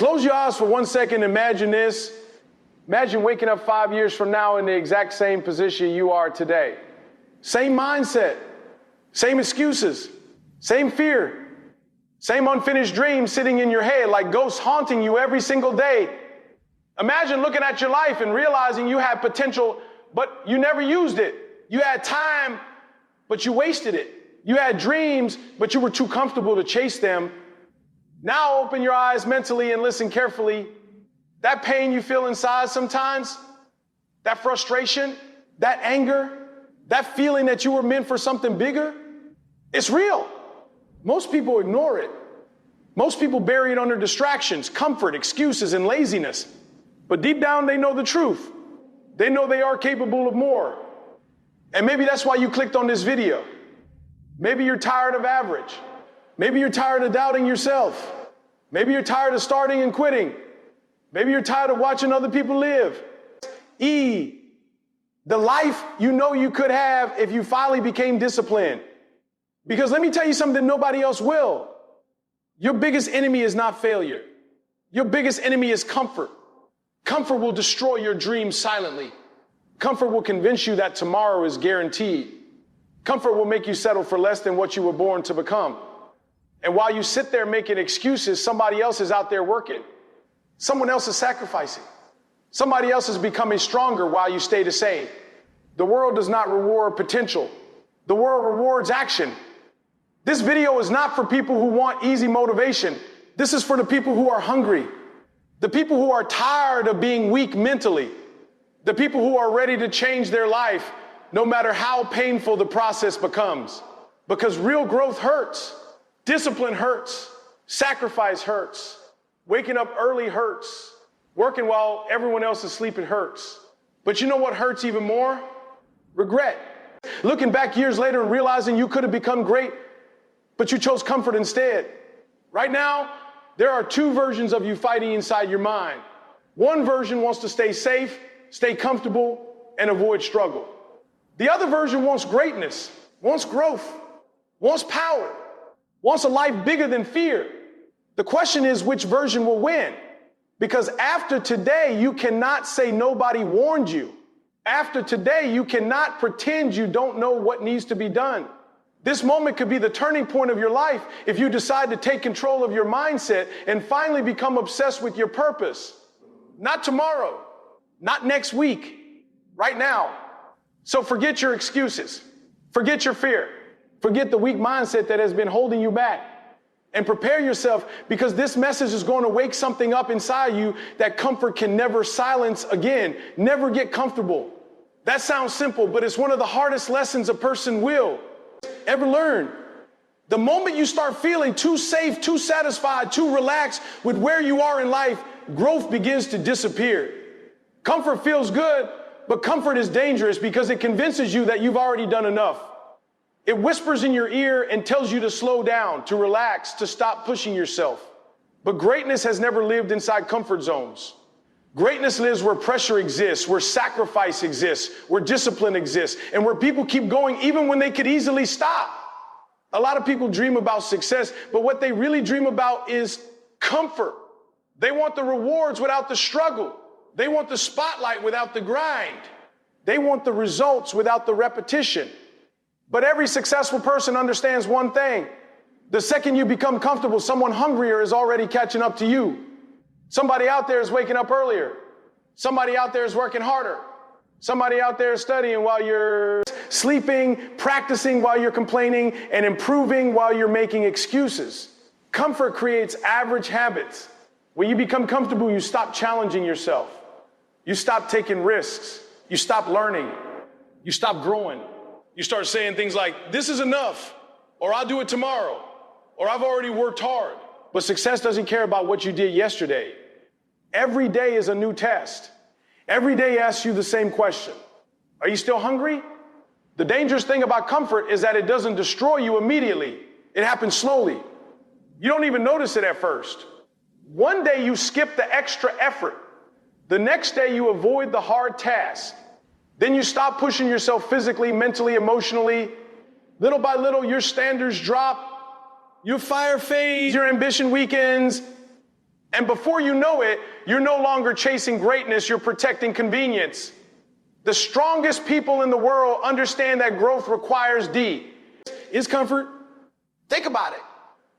Close your eyes for 1 second. Imagine this. Imagine waking up 5 years from now in the exact same position you are today. Same mindset, same excuses, same fear, same unfinished dreams sitting in your head like ghosts haunting you every single day. Imagine looking at your life and realizing you had potential, but you never used it. You had time, but you wasted it. You had dreams, but you were too comfortable to chase them. Now open your eyes mentally and listen carefully. That pain you feel inside sometimes, that frustration, that anger, that feeling that you were meant for something bigger, it's real. Most people ignore it. Most people bury it under distractions, comfort, excuses, and laziness. But deep down, they know the truth. They know they are capable of more. And maybe that's why you clicked on this video. Maybe you're tired of average. Maybe you're tired of doubting yourself. Maybe you're tired of starting and quitting. Maybe you're tired of watching other people live. E, the life you know you could have if you finally became disciplined. Because let me tell you something nobody else will. Your biggest enemy is not failure. Your biggest enemy is comfort. Comfort will destroy your dreams silently. Comfort will convince you that tomorrow is guaranteed. Comfort will make you settle for less than what you were born to become. And while you sit there making excuses, somebody else is out there working. Someone else is sacrificing. Somebody else is becoming stronger while you stay the same. The world does not reward potential. The world rewards action. This video is not for people who want easy motivation. This is for the people who are hungry. The people who are tired of being weak mentally. The people who are ready to change their life, no matter how painful the process becomes. Because real growth hurts. Discipline hurts. Sacrifice hurts. Waking up early hurts. Working while everyone else is sleeping hurts. But you know what hurts even more? Regret. Looking back years later and realizing you could have become great, but you chose comfort instead. Right now, there are two versions of you fighting inside your mind. One version wants to stay safe, stay comfortable, and avoid struggle. The other version wants greatness, wants growth, wants power, wants a life bigger than fear. The question is, which version will win? Because after today, you cannot say nobody warned you. After today, you cannot pretend you don't know what needs to be done. This moment could be the turning point of your life if you decide to take control of your mindset and finally become obsessed with your purpose. Not tomorrow, not next week, right now. So forget your excuses, forget your fear, forget the weak mindset that has been holding you back. And prepare yourself, because this message is going to wake something up inside you that comfort can never silence again. Never get comfortable. That sounds simple, but it's one of the hardest lessons a person will ever learn. The moment you start feeling too safe, too satisfied, too relaxed with where you are in life, growth begins to disappear. Comfort feels good, but comfort is dangerous because it convinces you that you've already done enough. It whispers in your ear and tells you to slow down, to relax, to stop pushing yourself. But greatness has never lived inside comfort zones. Greatness lives where pressure exists, where sacrifice exists, where discipline exists, and where people keep going even when they could easily stop. A lot of people dream about success, but what they really dream about is comfort. They want the rewards without the struggle. They want the spotlight without the grind. They want the results without the repetition. But every successful person understands one thing. The second you become comfortable, someone hungrier is already catching up to you. Somebody out there is waking up earlier. Somebody out there is working harder. Somebody out there is studying while you're sleeping, practicing while you're complaining, and improving while you're making excuses. Comfort creates average habits. When you become comfortable, you stop challenging yourself. You stop taking risks. You stop learning. You stop growing. You start saying things like, this is enough, or I'll do it tomorrow, or I've already worked hard. But success doesn't care about what you did yesterday. Every day is a new test. Every day asks you the same question. Are you still hungry? The dangerous thing about comfort is that it doesn't destroy you immediately. It happens slowly. You don't even notice it at first. One day you skip the extra effort. The next day you avoid the hard task. Then you stop pushing yourself physically, mentally, emotionally. Little by little, your standards drop. Your fire fades, your ambition weakens. And before you know it, you're no longer chasing greatness, you're protecting convenience. The strongest people in the world understand that growth requires D. Is comfort? Think about it.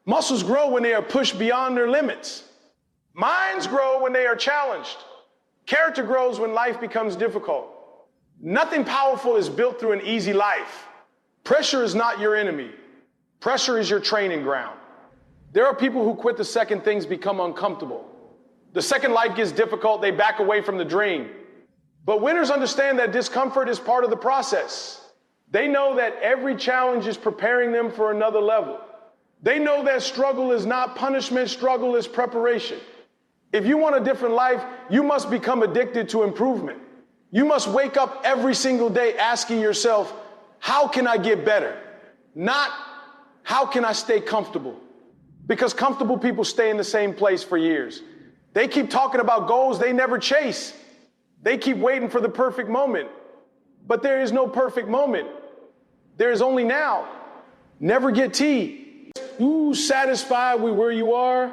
Muscles grow when they are pushed beyond their limits. Minds grow when they are challenged. Character grows when life becomes difficult. Nothing powerful is built through an easy life. Pressure is not your enemy. Pressure is your training ground. There are people who quit the second things become uncomfortable. The second life gets difficult, they back away from the dream. But winners understand that discomfort is part of the process. They know that every challenge is preparing them for another level. They know that struggle is not punishment, struggle is preparation. If you want a different life, you must become addicted to improvement. You must wake up every single day asking yourself, how can I get better? Not, how can I stay comfortable? Because comfortable people stay in the same place for years. They keep talking about goals they never chase. They keep waiting for the perfect moment. But there is no perfect moment. There is only now. Never get tea. Ooh, satisfied with where you are.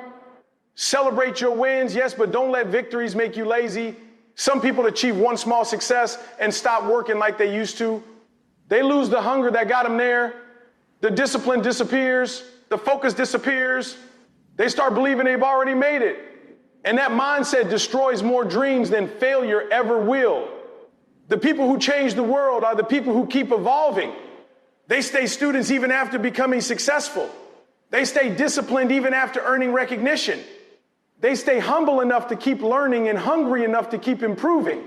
Celebrate your wins, yes, but don't let victories make you lazy. Some people achieve one small success and stop working like they used to. They lose the hunger that got them there. The discipline disappears. The focus disappears. They start believing they've already made it. And that mindset destroys more dreams than failure ever will. The people who change the world are the people who keep evolving. They stay students even after becoming successful. They stay disciplined even after earning recognition. They stay humble enough to keep learning and hungry enough to keep improving.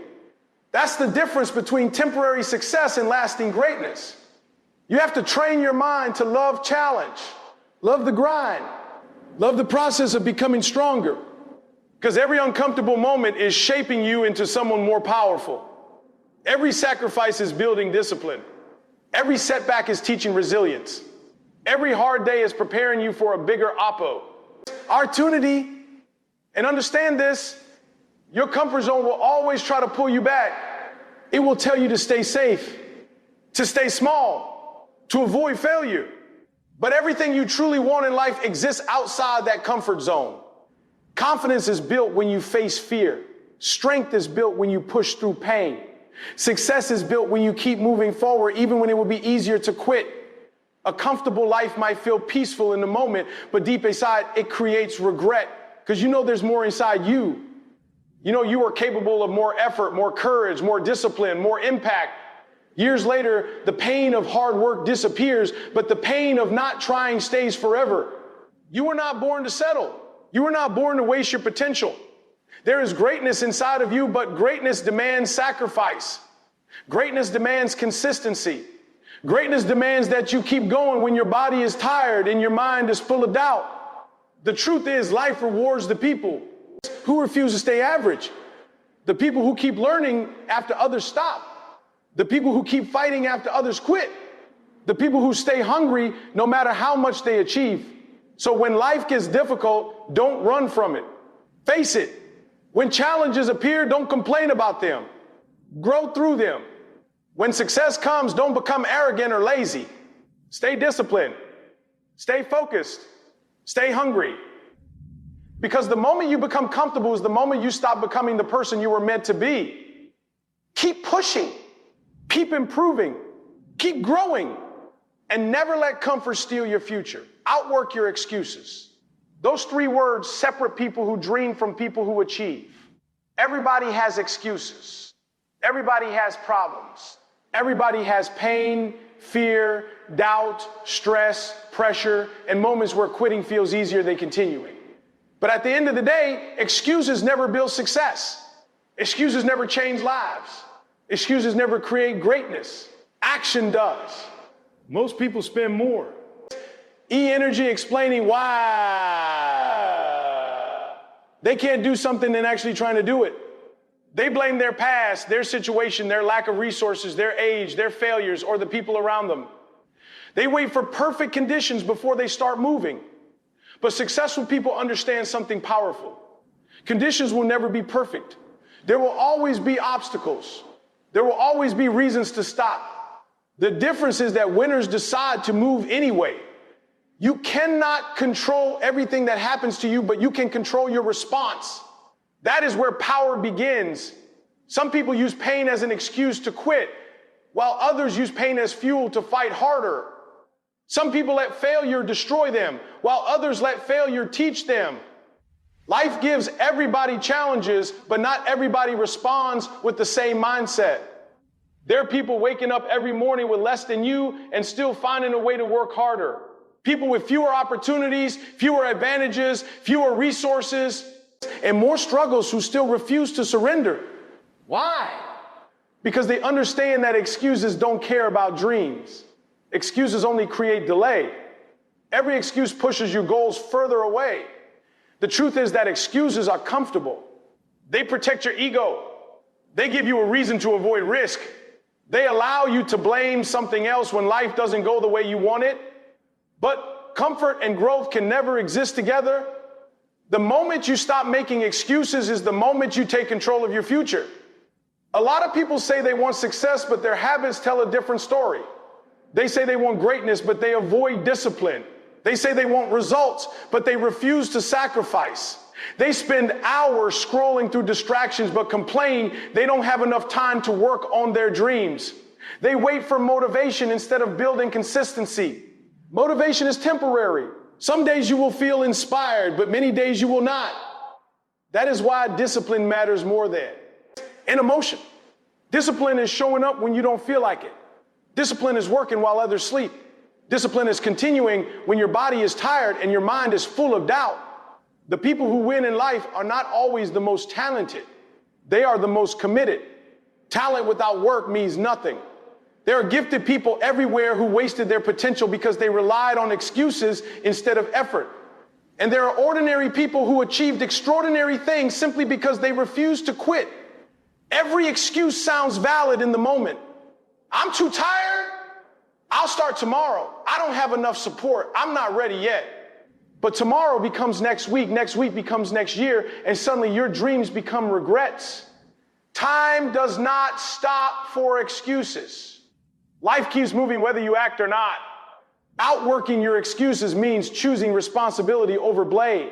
That's the difference between temporary success and lasting greatness. You have to train your mind to love challenge, love the grind, love the process of becoming stronger. Because every uncomfortable moment is shaping you into someone more powerful. Every sacrifice is building discipline. Every setback is teaching resilience. Every hard day is preparing you for a bigger oppo. Opportunity. And understand this, your comfort zone will always try to pull you back. It will tell you to stay safe, to stay small, to avoid failure. But everything you truly want in life exists outside that comfort zone. Confidence is built when you face fear. Strength is built when you push through pain. Success is built when you keep moving forward, even when it would be easier to quit. A comfortable life might feel peaceful in the moment, but deep inside, it creates regret. Because you know there's more inside you. You know you are capable of more effort, more courage, more discipline, more impact. Years later, the pain of hard work disappears, but the pain of not trying stays forever. You were not born to settle. You were not born to waste your potential. There is greatness inside of you, but greatness demands sacrifice. Greatness demands consistency. Greatness demands that you keep going when your body is tired and your mind is full of doubt. The truth is, life rewards the people who refuse to stay average. The people who keep learning after others stop. The people who keep fighting after others quit. The people who stay hungry no matter how much they achieve. So when life gets difficult, don't run from it. Face it. When challenges appear, don't complain about them. Grow through them. When success comes, don't become arrogant or lazy. Stay disciplined. Stay focused. Stay hungry. Because the moment you become comfortable is the moment you stop becoming the person you were meant to be. Keep pushing. Keep improving. Keep growing. And never let comfort steal your future. Outwork your excuses. Those three words separate people who dream from people who achieve. Everybody has excuses. Everybody has problems. Everybody has pain, fear, doubt, stress, pressure, and moments where quitting feels easier than continuing. But at the end of the day, excuses never build success. Excuses never change lives. Excuses never create greatness. Action does. Most people spend more. E-energy explaining why they can't do something than actually trying to do it. They blame their past, their situation, their lack of resources, their age, their failures, or the people around them. They wait for perfect conditions before they start moving. But successful people understand something powerful. Conditions will never be perfect. There will always be obstacles. There will always be reasons to stop. The difference is that winners decide to move anyway. You cannot control everything that happens to you, but you can control your response. That is where power begins. Some people use pain as an excuse to quit, while others use pain as fuel to fight harder. Some people let failure destroy them, while others let failure teach them. Life gives everybody challenges, but not everybody responds with the same mindset. There are people waking up every morning with less than you and still finding a way to work harder. People with fewer opportunities, fewer advantages, fewer resources, and more struggles who still refuse to surrender. Why? Because they understand that excuses don't care about dreams. Excuses only create delay. Every excuse pushes your goals further away. The truth is that excuses are comfortable. They protect your ego. They give you a reason to avoid risk. They allow you to blame something else when life doesn't go the way you want it. But comfort and growth can never exist together. The moment you stop making excuses is the moment you take control of your future. A lot of people say they want success, but their habits tell a different story. They say they want greatness, but they avoid discipline. They say they want results, but they refuse to sacrifice. They spend hours scrolling through distractions, but complain they don't have enough time to work on their dreams. They wait for motivation instead of building consistency. Motivation is temporary. Some days you will feel inspired, but many days you will not. That is why discipline matters more than an emotion. Discipline is showing up when you don't feel like it. Discipline is working while others sleep. Discipline is continuing when your body is tired and your mind is full of doubt. The people who win in life are not always the most talented. They are the most committed. Talent without work means nothing. There are gifted people everywhere who wasted their potential because they relied on excuses instead of effort. And there are ordinary people who achieved extraordinary things simply because they refused to quit. Every excuse sounds valid in the moment. I'm too tired. I'll start tomorrow. I don't have enough support. I'm not ready yet. But tomorrow becomes next week becomes next year, and suddenly your dreams become regrets. Time does not stop for excuses. Life keeps moving whether you act or not. Outworking your excuses means choosing responsibility over blame.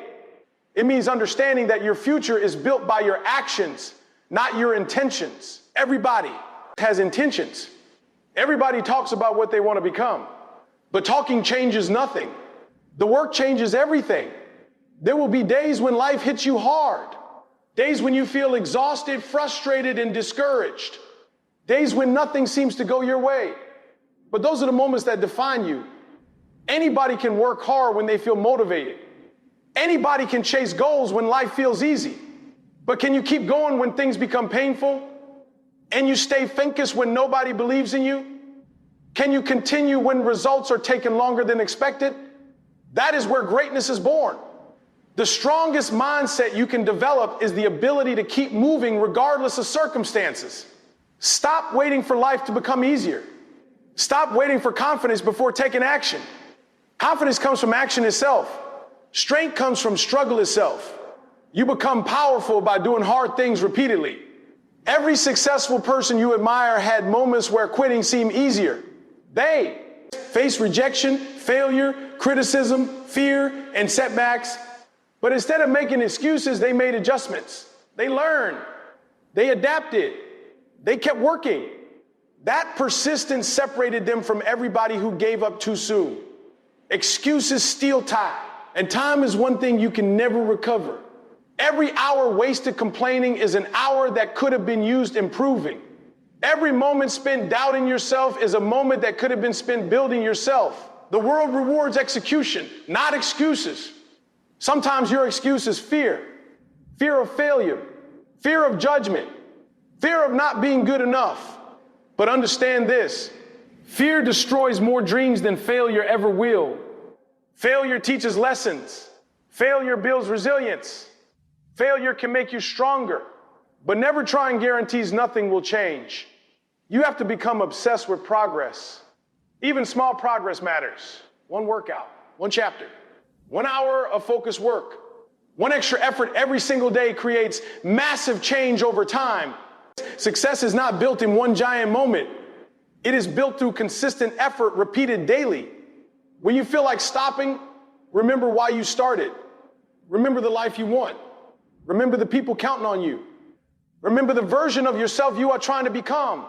It means understanding that your future is built by your actions, not your intentions. Everybody has intentions. Everybody talks about what they want to become, but talking changes nothing. The work changes everything. There will be days when life hits you hard, days when you feel exhausted, frustrated, and discouraged, days when nothing seems to go your way. But those are the moments that define you. Anybody can work hard when they feel motivated. Anybody can chase goals when life feels easy. But can you keep going when things become painful? And you stay focused when nobody believes in you? Can you continue when results are taking longer than expected? That is where greatness is born. The strongest mindset you can develop is the ability to keep moving regardless of circumstances. Stop waiting for life to become easier. Stop waiting for confidence before taking action. Confidence comes from action itself. Strength comes from struggle itself. You become powerful by doing hard things repeatedly. Every successful person you admire had moments where quitting seemed easier. They faced rejection, failure, criticism, fear, and setbacks. But instead of making excuses, they made adjustments. They learned. They adapted. They kept working. That persistence separated them from everybody who gave up too soon. Excuses steal time, and time is one thing you can never recover. Every hour wasted complaining is an hour that could have been used improving. Every moment spent doubting yourself is a moment that could have been spent building yourself. The world rewards execution, not excuses. Sometimes your excuse is fear. Fear of failure, fear of judgment, fear of not being good enough. But understand this, fear destroys more dreams than failure ever will. Failure teaches lessons. Failure builds resilience. Failure can make you stronger, but never try and guarantees nothing will change. You have to become obsessed with progress. Even small progress matters. One workout, one chapter, 1 hour of focused work. One extra effort every single day creates massive change over time. Success is not built in one giant moment. It is built through consistent effort repeated daily. When you feel like stopping, remember why you started. Remember the life you want. Remember the people counting on you. Remember the version of yourself you are trying to become.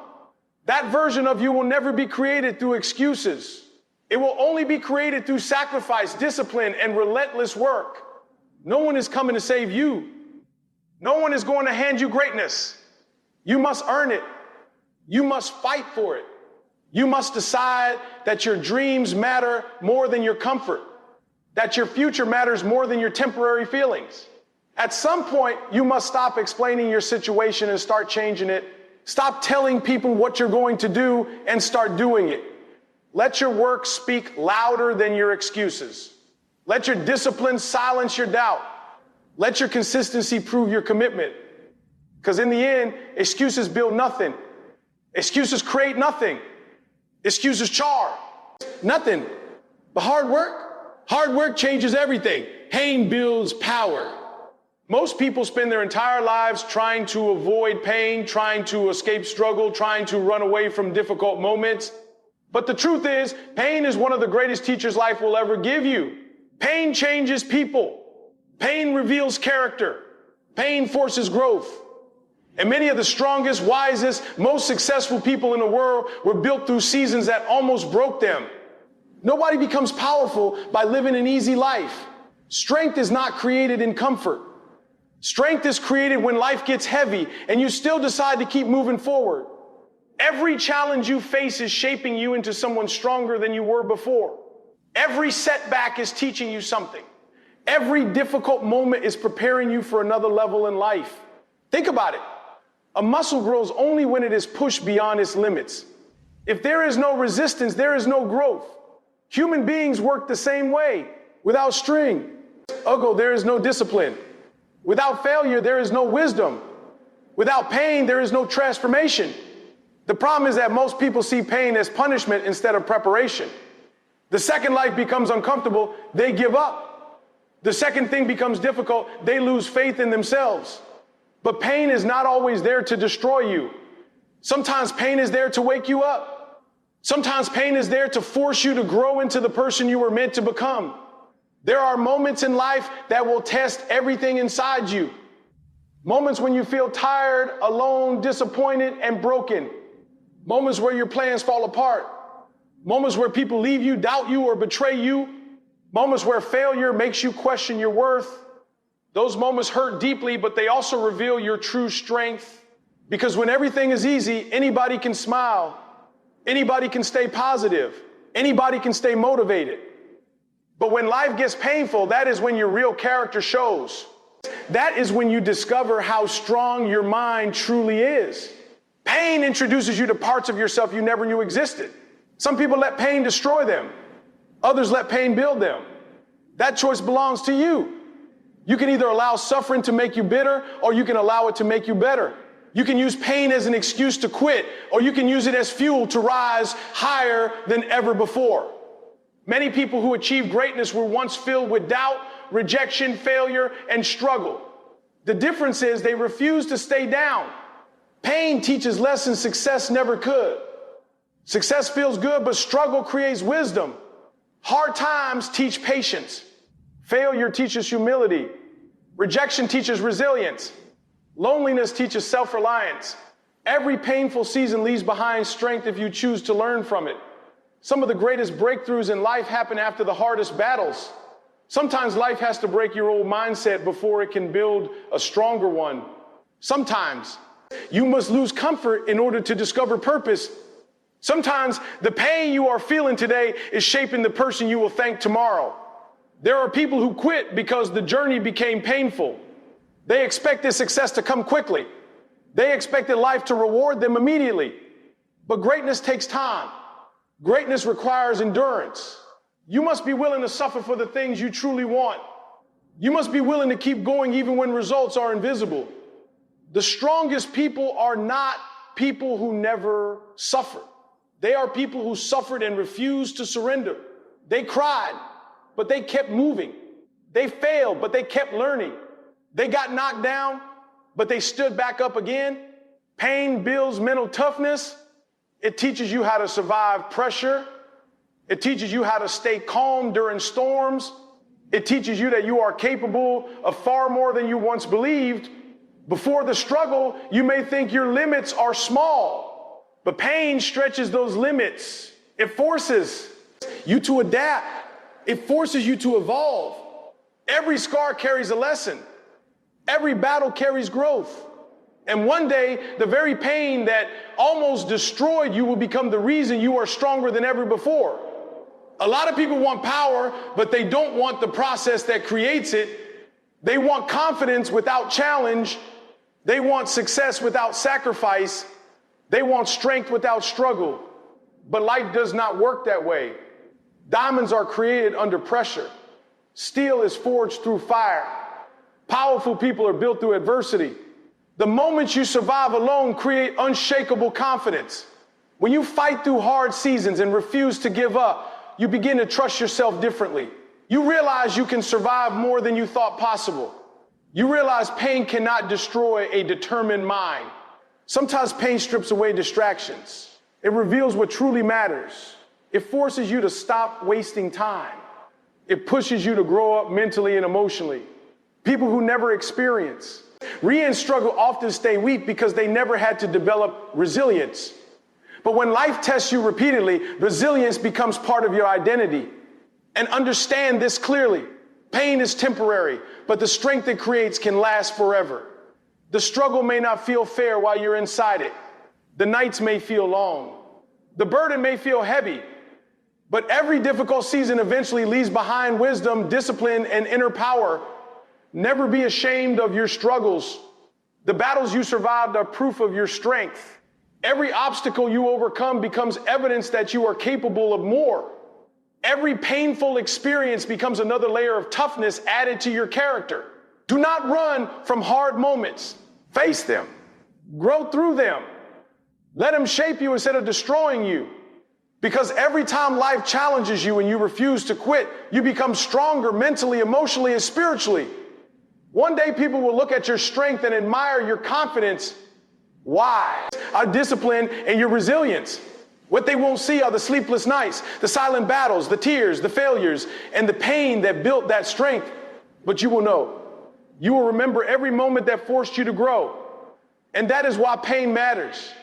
That version of you will never be created through excuses. It will only be created through sacrifice, discipline, and relentless work. No one is coming to save you. No one is going to hand you greatness. You must earn it. You must fight for it. You must decide that your dreams matter more than your comfort, that your future matters more than your temporary feelings. At some point, you must stop explaining your situation and start changing it. Stop telling people what you're going to do and start doing it. Let your work speak louder than your excuses. Let your discipline silence your doubt. Let your consistency prove your commitment. Because in the end, excuses build nothing. Excuses create nothing. Excuses char nothing. But hard work changes everything. Pain builds power. Most people spend their entire lives trying to avoid pain, trying to escape struggle, trying to run away from difficult moments. But the truth is, pain is one of the greatest teachers life will ever give you. Pain changes people. Pain reveals character. Pain forces growth. And many of the strongest, wisest, most successful people in the world were built through seasons that almost broke them. Nobody becomes powerful by living an easy life. Strength is not created in comfort. Strength is created when life gets heavy and you still decide to keep moving forward. Every challenge you face is shaping you into someone stronger than you were before. Every setback is teaching you something. Every difficult moment is preparing you for another level in life. Think about it. A muscle grows only when it is pushed beyond its limits. If there is no resistance, there is no growth. Human beings work the same way. Without string, there is no discipline. Without failure, there is no wisdom. Without pain, there is no transformation. The problem is that most people see pain as punishment instead of preparation. The second life becomes uncomfortable, they give up. The second thing becomes difficult, they lose faith in themselves. But pain is not always there to destroy you. Sometimes pain is there to wake you up. Sometimes pain is there to force you to grow into the person you were meant to become. There are moments in life that will test everything inside you. Moments when you feel tired, alone, disappointed, and broken. Moments where your plans fall apart. Moments where people leave you, doubt you, or betray you. Moments where failure makes you question your worth. Those moments hurt deeply, but they also reveal your true strength. Because when everything is easy, anybody can smile. Anybody can stay positive. Anybody can stay motivated. But when life gets painful, that is when your real character shows. That is when you discover how strong your mind truly is. Pain introduces you to parts of yourself you never knew existed. Some people let pain destroy them. Others let pain build them. That choice belongs to you. You can either allow suffering to make you bitter, or you can allow it to make you better. You can use pain as an excuse to quit, or you can use it as fuel to rise higher than ever before. Many people who achieved greatness were once filled with doubt, rejection, failure, and struggle. The difference is they refuse to stay down. Pain teaches lessons success never could. Success feels good, but struggle creates wisdom. Hard times teach patience. Failure teaches humility. Rejection teaches resilience. Loneliness teaches self-reliance. Every painful season leaves behind strength if you choose to learn from it. Some of the greatest breakthroughs in life happen after the hardest battles. Sometimes life has to break your old mindset before it can build a stronger one. Sometimes you must lose comfort in order to discover purpose. Sometimes the pain you are feeling today is shaping the person you will thank tomorrow. There are people who quit because the journey became painful. They expected success to come quickly. They expected life to reward them immediately. But greatness takes time. Greatness requires endurance. You must be willing to suffer for the things you truly want. You must be willing to keep going even when results are invisible. The strongest people are not people who never suffered. They are people who suffered and refused to surrender. They cried, but they kept moving. They failed, but they kept learning. They got knocked down, but they stood back up again. Pain builds mental toughness. It teaches you how to survive pressure. It teaches you how to stay calm during storms. It teaches you that you are capable of far more than you once believed. Before the struggle, you may think your limits are small, but pain stretches those limits. It forces you to adapt. It forces you to evolve. Every scar carries a lesson. Every battle carries growth. And one day, the very pain that almost destroyed you will become the reason you are stronger than ever before. A lot of people want power, but they don't want the process that creates it. They want confidence without challenge. They want success without sacrifice. They want strength without struggle. But life does not work that way. Diamonds are created under pressure. Steel is forged through fire. Powerful people are built through adversity. The moments you survive alone create unshakable confidence. When you fight through hard seasons and refuse to give up, you begin to trust yourself differently. You realize you can survive more than you thought possible. You realize pain cannot destroy a determined mind. Sometimes pain strips away distractions. It reveals what truly matters. It forces you to stop wasting time. It pushes you to grow up mentally and emotionally. People who never experience and struggle often stay weak because they never had to develop resilience. But when life tests you repeatedly, resilience becomes part of your identity. And understand this clearly. Pain is temporary, but the strength it creates can last forever. The struggle may not feel fair while you're inside it. The nights may feel long. The burden may feel heavy. But every difficult season eventually leaves behind wisdom, discipline, and inner power. Never be ashamed of your struggles. The battles you survived are proof of your strength. Every obstacle you overcome becomes evidence that you are capable of more. Every painful experience becomes another layer of toughness added to your character. Do not run from hard moments. Face them. Grow through them. Let them shape you instead of destroying you. Because every time life challenges you and you refuse to quit, you become stronger mentally, emotionally, and spiritually. One day people will look at your strength and admire your confidence. Why? Our discipline and your resilience. What they won't see are the sleepless nights, the silent battles, the tears, the failures, and the pain that built that strength. But you will know. You will remember every moment that forced you to grow. And that is why pain matters.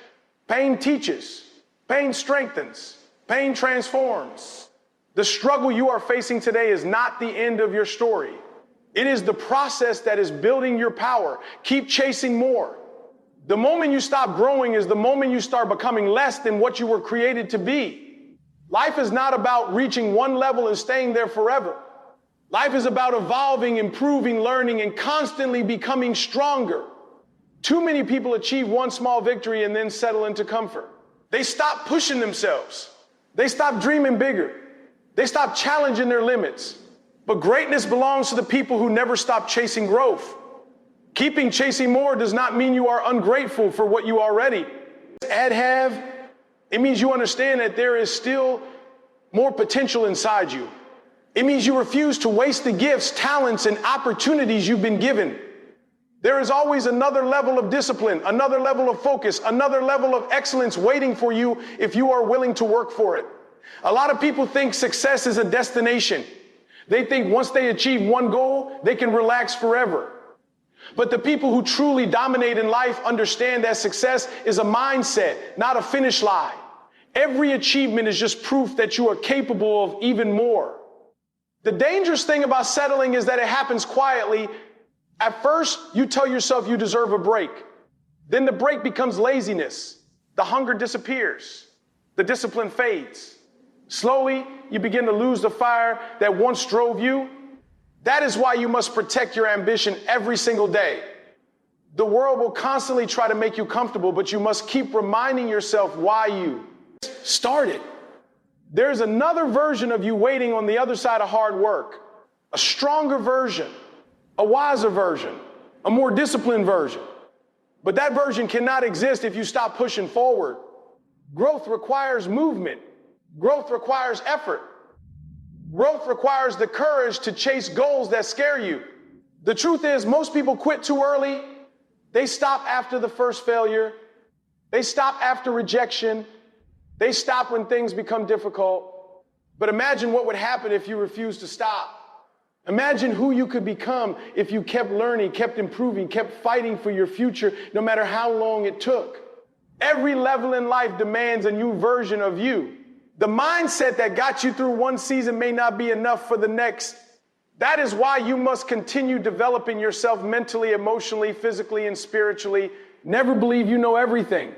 Pain teaches. Pain strengthens. Pain transforms. The struggle you are facing today is not the end of your story. It is the process that is building your power. Keep chasing more. The moment you stop growing is the moment you start becoming less than what you were created to be. Life is not about reaching one level and staying there forever. Life is about evolving, improving, learning, and constantly becoming stronger. Too many people achieve one small victory and then settle into comfort. They stop pushing themselves. They stop dreaming bigger. They stop challenging their limits. But greatness belongs to the people who never stop chasing growth. Keeping chasing more does not mean you are ungrateful for what you already have. It means you understand that there is still more potential inside you. It means you refuse to waste the gifts, talents, and opportunities you've been given. There is always another level of discipline, another level of focus, another level of excellence waiting for you if you are willing to work for it. A lot of people think success is a destination. They think once they achieve one goal, they can relax forever. But the people who truly dominate in life understand that success is a mindset, not a finish line. Every achievement is just proof that you are capable of even more. The dangerous thing about settling is that it happens quietly. At first, you tell yourself you deserve a break. Then the break becomes laziness. The hunger disappears. The discipline fades. Slowly, you begin to lose the fire that once drove you. That is why you must protect your ambition every single day. The world will constantly try to make you comfortable, but you must keep reminding yourself why you started. There's another version of you waiting on the other side of hard work. A stronger version, a wiser version, a more disciplined version. But that version cannot exist if you stop pushing forward. Growth requires movement. Growth requires effort. Growth requires the courage to chase goals that scare you. The truth is, most people quit too early. They stop after the first failure. They stop after rejection. They stop when things become difficult. But imagine what would happen if you refused to stop. Imagine who you could become if you kept learning, kept improving, kept fighting for your future, no matter how long it took. Every level in life demands a new version of you. The mindset that got you through one season may not be enough for the next. That is why you must continue developing yourself mentally, emotionally, physically, and spiritually. Never believe you know everything.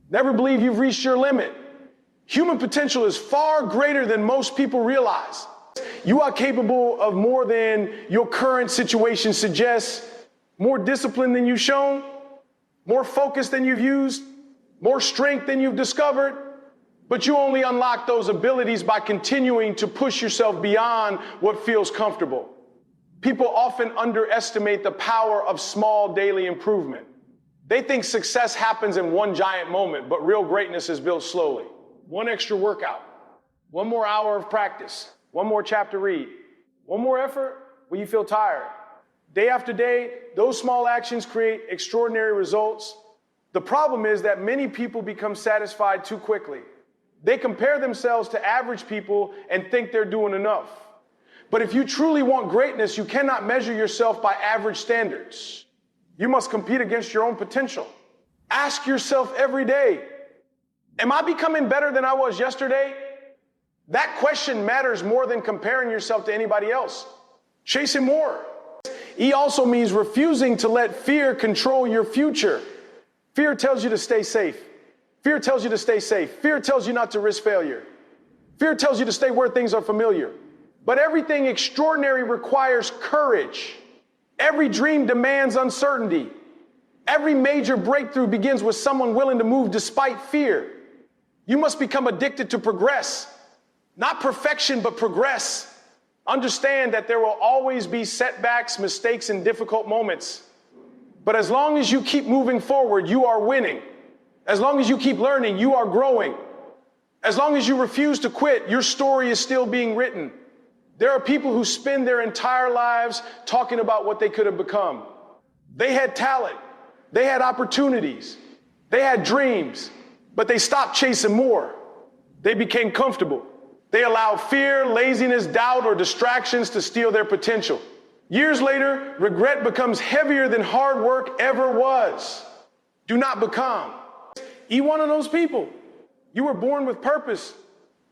Never believe you've reached your limit. Human potential is far greater than most people realize. You are capable of more than your current situation suggests, more discipline than you've shown, more focus than you've used, more strength than you've discovered. But you only unlock those abilities by continuing to push yourself beyond what feels comfortable. People often underestimate the power of small daily improvement. They think success happens in one giant moment, but real greatness is built slowly. One extra workout, one more hour of practice, one more chapter read, one more effort when you feel tired. Day after day, those small actions create extraordinary results. The problem is that many people become satisfied too quickly. They compare themselves to average people and think they're doing enough. But if you truly want greatness, you cannot measure yourself by average standards. You must compete against your own potential. Ask yourself every day, am I becoming better than I was yesterday? That question matters more than comparing yourself to anybody else. Chasing more. E also means refusing to let fear control your future. Fear tells you to stay safe. Fear tells you to stay safe. Fear tells you not to risk failure. Fear tells you to stay where things are familiar. But everything extraordinary requires courage. Every dream demands uncertainty. Every major breakthrough begins with someone willing to move despite fear. You must become addicted to progress. Not perfection, but progress. Understand that there will always be setbacks, mistakes, and difficult moments. But as long as you keep moving forward, you are winning. As long as you keep learning, you are growing. As long as you refuse to quit, your story is still being written. There are people who spend their entire lives talking about what they could have become. They had talent, they had opportunities, they had dreams, but they stopped chasing more. They became comfortable. They allowed fear, laziness, doubt, or distractions to steal their potential. Years later, regret becomes heavier than hard work ever was. Do not become. Be one of those people. You were born with purpose.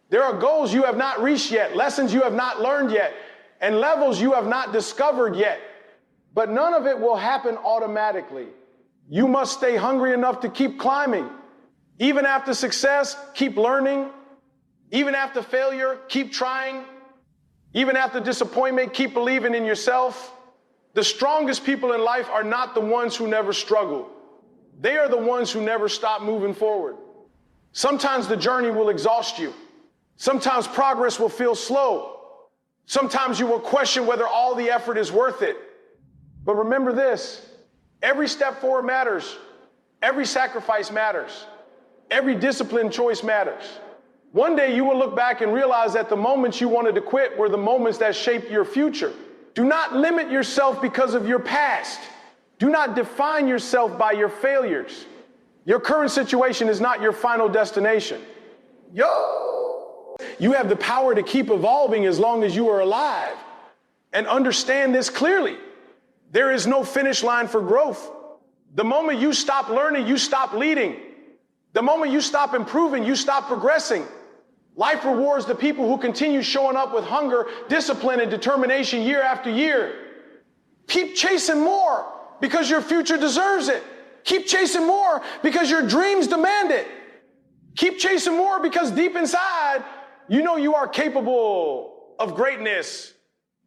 There are goals you have not reached yet, lessons you have not learned yet, and levels you have not discovered yet. But none of it will happen automatically. You must stay hungry enough to keep climbing. Even after success, keep learning. Even after failure, keep trying. Even after disappointment, keep believing in yourself. The strongest people in life are not the ones who never struggle. They are the ones who never stop moving forward. Sometimes the journey will exhaust you. Sometimes progress will feel slow. Sometimes you will question whether all the effort is worth it. But remember this, every step forward matters. Every sacrifice matters. Every disciplined choice matters. One day you will look back and realize that the moments you wanted to quit were the moments that shaped your future. Do not limit yourself because of your past. Do not define yourself by your failures. Your current situation is not your final destination. You have the power to keep evolving as long as you are alive. And understand this clearly. There is no finish line for growth. The moment you stop learning, you stop leading. The moment you stop improving, you stop progressing. Life rewards the people who continue showing up with hunger, discipline, and determination year after year. Keep chasing more because your future deserves it. Keep chasing more because your dreams demand it. Keep chasing more because deep inside, you know you are capable of greatness.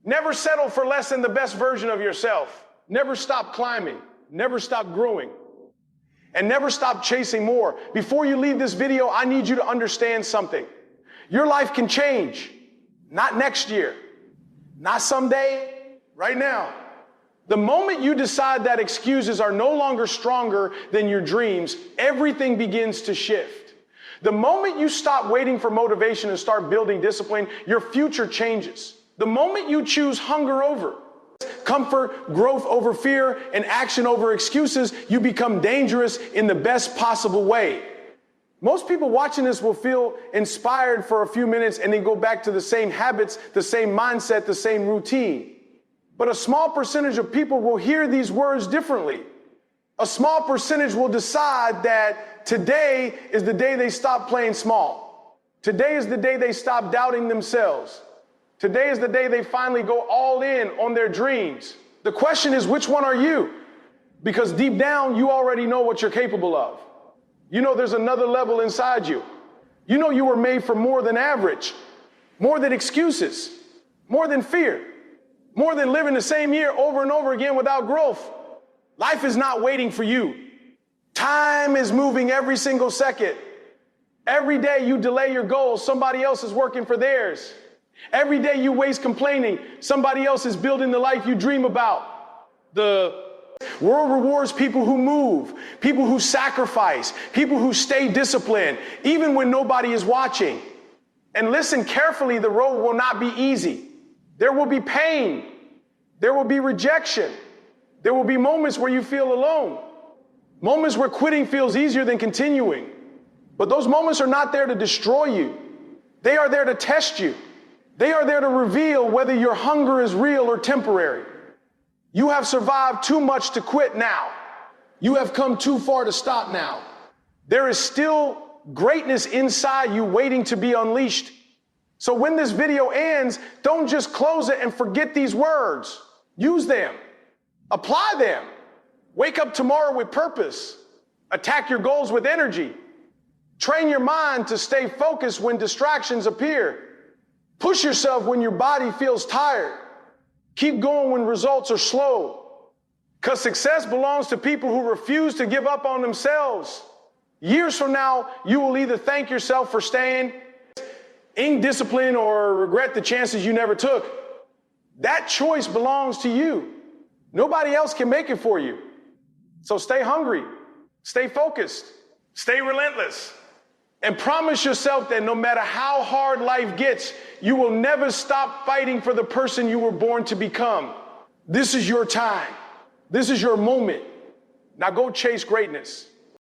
Never settle for less than the best version of yourself. Never stop climbing. Never stop growing. And never stop chasing more. Before you leave this video, I need you to understand something. Your life can change. Not next year. Not someday. Right now. The moment you decide that excuses are no longer stronger than your dreams, everything begins to shift. The moment you stop waiting for motivation and start building discipline, your future changes. The moment you choose hunger over comfort, growth over fear, and action over excuses, you become dangerous in the best possible way. Most people watching this will feel inspired for a few minutes and then go back to the same habits, the same mindset, the same routine. But a small percentage of people will hear these words differently. A small percentage will decide that today is the day they stop playing small. Today is the day they stop doubting themselves. Today is the day they finally go all in on their dreams. The question is, which one are you? Because deep down, you already know what you're capable of. You know there's another level inside you. You know you were made for more than average, more than excuses, more than fear, more than living the same year over and over again without growth. Life is not waiting for you. Time is moving every single second. Every day you delay your goals, somebody else is working for theirs. Every day you waste complaining, somebody else is building the life you dream about. The world rewards people who move, people who sacrifice, people who stay disciplined, even when nobody is watching. And listen carefully, the road will not be easy. There will be pain. There will be rejection. There will be moments where you feel alone. Moments where quitting feels easier than continuing. But those moments are not there to destroy you. They are there to test you. They are there to reveal whether your hunger is real or temporary. You have survived too much to quit now. You have come too far to stop now. There is still greatness inside you waiting to be unleashed. So when this video ends, don't just close it and forget these words. Use them. Apply them. Wake up tomorrow with purpose. Attack your goals with energy. Train your mind to stay focused when distractions appear. Push yourself when your body feels tired. Keep going when results are slow. Because success belongs to people who refuse to give up on themselves. Years from now, you will either thank yourself for staying in discipline or regret the chances you never took. That choice belongs to you. Nobody else can make it for you. So stay hungry, stay focused, stay relentless, and promise yourself that no matter how hard life gets, you will never stop fighting for the person you were born to become. This is your time. This is your moment. Now go chase greatness.